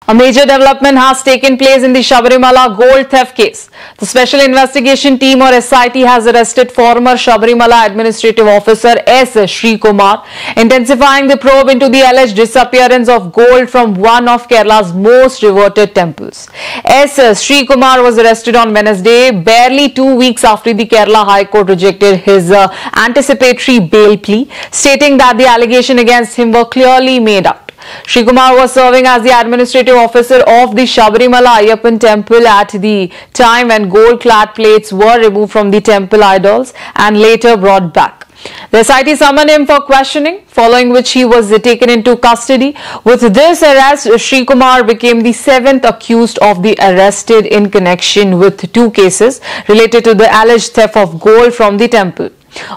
A major development has taken place in the Sabarimala gold theft case. The Special Investigation Team or SIT has arrested former Sabarimala Administrative Officer S. Srikumar, intensifying the probe into the alleged disappearance of gold from one of Kerala's most revered temples. S. Srikumar was arrested on Wednesday, barely 2 weeks after the Kerala High Court rejected his anticipatory bail plea, stating that the allegations against him were clearly made up. Srikumar was serving as the administrative officer of the Sabarimala Ayyappan temple at the time when gold-clad plates were removed from the temple idols and later brought back. The SIT summoned him for questioning, following which he was taken into custody. With this arrest, Srikumar became the 7th accused of the arrested in connection with 2 cases related to the alleged theft of gold from the temple.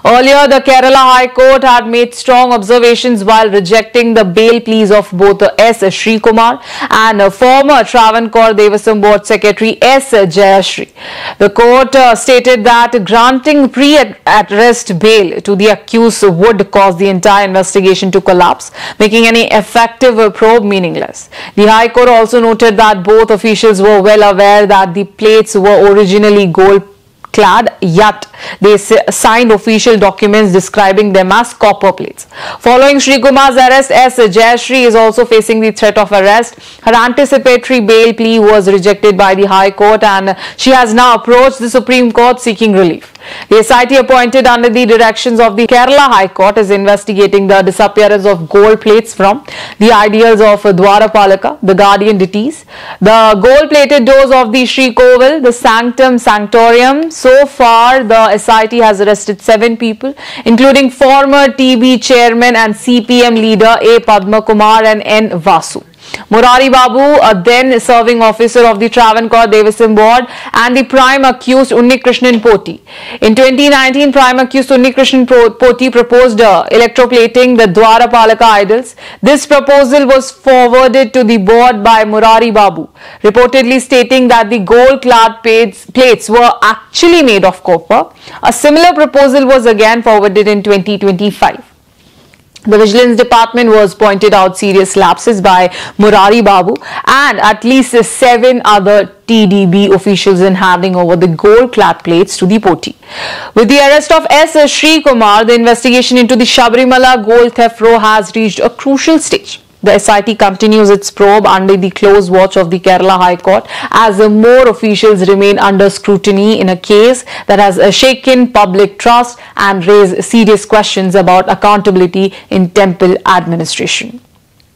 Earlier, the Kerala High Court had made strong observations while rejecting the bail pleas of both S. Srikumar and former Travancore Devasam Board Secretary S. Jayashree. The court stated that granting pre-arrest bail to the accused would cause the entire investigation to collapse, making any effective probe meaningless. The High Court also noted that both officials were well aware that the plates were originally gold-clad, yet they signed official documents describing them as copper plates. Following Srikumar's arrest, S. Jayashree is also facing the threat of arrest. Her anticipatory bail plea was rejected by the High Court and she has now approached the Supreme Court seeking relief. The SIT appointed under the directions of the Kerala High Court is investigating the disappearance of gold plates from the idols of Dwarapalaka, the guardian deities, the gold-plated doors of the Sri Kovil, the Sanctum Sanctorium. So far, the SIT has arrested 7 people, including former TB chairman and CPM leader A. Padma Kumar and N. Vasu. Murari Babu, a then serving officer of the Travancore Devasam Board, and the prime accused Unnikrishnan Poti. In 2019, prime accused Unnikrishnan Poti proposed electroplating the Dwarapalaka idols. This proposal was forwarded to the board by Murari Babu, reportedly stating that the gold-clad plates were actually made of copper. A similar proposal was again forwarded in 2025. The Vigilance Department was pointed out serious lapses by Murari Babu and at least 7 other TDB officials in handing over the gold-clad plates to the Poti. With the arrest of S. Srikumar, the investigation into the Sabarimala gold theft row has reached a crucial stage. The SIT continues its probe under the close watch of the Kerala High Court as more officials remain under scrutiny in a case that has shaken public trust and raised serious questions about accountability in temple administration.